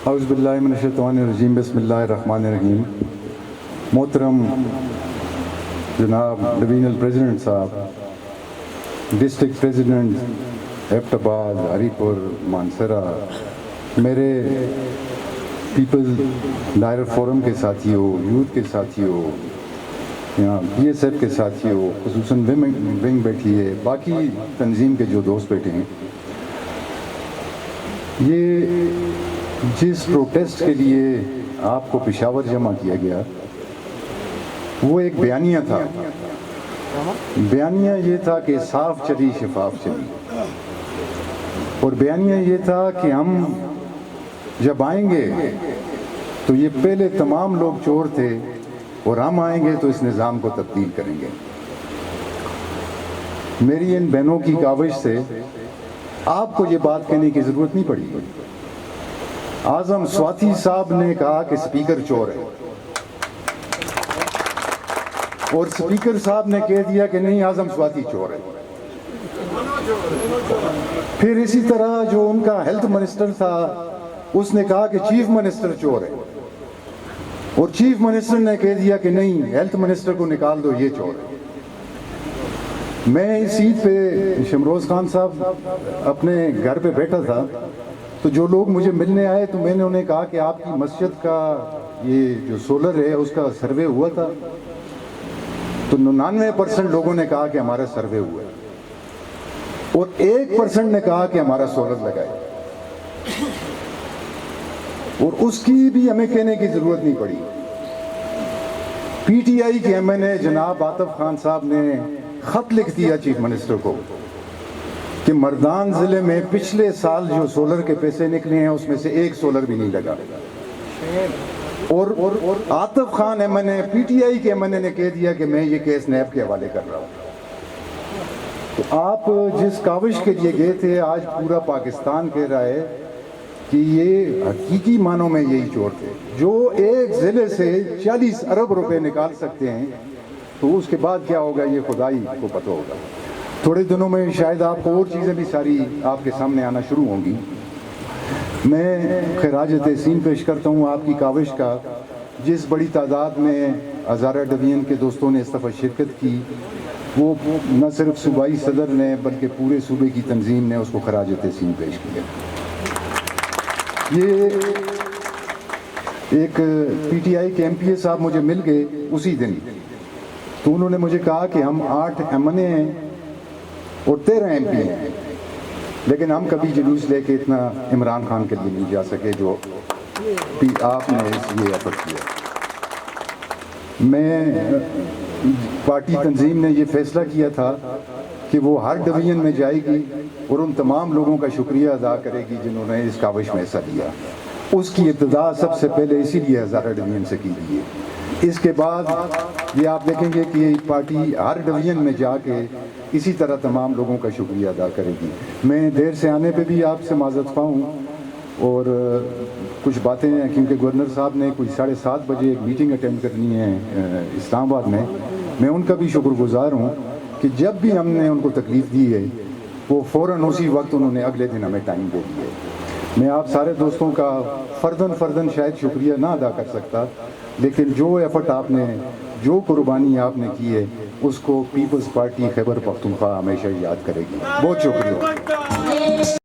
اعوذ باللہ من الشیطان الرجیم، بسم اللہ الرحمن الرحیم۔ محترم جناب ڈویژنل پریزیڈنٹ صاحب، ڈسٹرکٹ پریزیڈنٹ ایبٹ آباد، ہری پور، مانسرا، میرے پیپل ڈائر فورم کے ساتھیوں، یوتھ کے ساتھیوں، یہاں بی ایس ایف کے ساتھیوں، خصوصاً ونگ بیٹھی ہے، باقی تنظیم کے جو دوست بیٹھے ہیں، یہ جس پروٹیسٹ کے لیے آپ کو پشاور جمع کیا گیا وہ ایک بیانیہ تھا۔ بیانیہ یہ تھا کہ صاف چلی شفاف چلی، اور بیانیہ یہ تھا کہ ہم جب آئیں گے تو یہ پہلے تمام لوگ چور تھے اور ہم آئیں گے تو اس نظام کو تبدیل کریں گے۔ میری ان بہنوں کی کاوش سے آپ کو یہ بات کہنے کی ضرورت نہیں پڑی۔ اعظم سواتی صاحب نے کہا کہ اسپیکر چور ہے، اور اسپیکر صاحب نے کہہ دیا کہ نہیں، اعظم سواتی چور ہے۔ پھر اسی طرح جو ان کا ہیلتھ منسٹر تھا اس نے کہا کہ چیف منسٹر چور ہے، اور چیف منسٹر نے کہہ دیا کہ نہیں، ہیلتھ منسٹر کو نکال دو، یہ چور ہے۔ میں اس عید پہ شمروز خان صاحب اپنے گھر پہ بیٹھا تھا، تو جو لوگ مجھے ملنے آئے تو میں نے انہیں کہا کہ آپ کی مسجد کا یہ جو سولر ہے اس کا سروے ہوا تھا؟ تو 99% لوگوں نے کہا کہ ہمارا سروے ہوا ہے، اور 1% نے کہا کہ ہمارا سولر لگا ہے، اور اس کی بھی ہمیں کہنے کی ضرورت نہیں پڑی۔ پی ٹی آئی کے ایم این اے جناب عاطف خان صاحب نے خط لکھ دیا چیف منسٹر کو کہ مردان ضلع میں پچھلے سال جو سولر کے پیسے نکلے ہیں اس میں سے ایک سولر بھی نہیں لگا، اور Atif Khan M N A, P T I کے ایم این اے نے کہہ دیا کہ میں یہ کیس نیب کے حوالے کر رہا ہوں۔ تو آپ جس کاوش کے لیے گئے تھے، آج پورا پاکستان کہہ رہا ہے کہ یہ حقیقی معنوں میں یہی چور تھے، جو ایک ضلع سے 40 ارب روپے نکال سکتے ہیں، تو اس کے بعد کیا ہوگا یہ خدائی کو پتہ ہوگا۔ تھوڑے دنوں میں شاید آپ کو اور چیزیں بھی ساری آپ کے سامنے آنا شروع ہوں گی۔ میں خراج تحسین پیش کرتا ہوں آپ کی کاوش کا، جس بڑی تعداد میں ہزارہ ڈویژن کے دوستوں نے اس دفعہ شرکت کی، وہ نہ صرف صوبائی صدر نے بلکہ پورے صوبے کی تنظیم نے اس کو خراج تحسین پیش کیا۔ یہ ایک پی ٹی آئی کے ایم پی اے صاحب مجھے مل گئے اسی دن، تو انہوں نے مجھے کہا کہ ہم 8 ایم این اے ہیں اور 13 ایم پی ہیں، لیکن ہم کبھی جلوس لے کے اتنا عمران خان کے لیے نہیں جا سکے جو آپ نے یہ ایفرٹ کیا۔ میں پارٹی تنظیم نے یہ فیصلہ کیا تھا کہ وہ ہر ڈویژن میں جائے گی اور ان تمام لوگوں کا شکریہ ادا کرے گی جنہوں نے اس کاوش میں حصہ لیا۔ اس کی ابتدا سب سے پہلے اسی لیے ہزارہ ڈویژن سے کی گئی ہے۔ اس کے بعد یہ آپ دیکھیں گے کہ یہ پارٹی ہر ڈویژن میں جا کے اسی طرح تمام لوگوں کا شکریہ ادا کرے گی۔ میں دیر سے آنے پہ بھی آپ سے معذرت خواہ ہوں، اور کچھ باتیں ہیں کیونکہ گورنر صاحب نے کوئی 7:30 بجے ایک میٹنگ اٹینڈ کرنی ہے اسلام آباد میں ان کا بھی شکر گزار ہوں کہ جب بھی ہم نے ان کو تکلیف دی ہے وہ فوراً اسی وقت انہوں نے اگلے دن ہمیں ٹائم دے دیا ہے۔ میں آپ سارے دوستوں کا فرداً شاید شکریہ نہ ادا کر سکتا، لیکن جو ایفرٹ آپ نے، جو قربانی آپ نے کی ہے، اس کو پیپلز پارٹی خیبر پختونخوا ہمیشہ یاد کرے گی۔ بہت شکریہ۔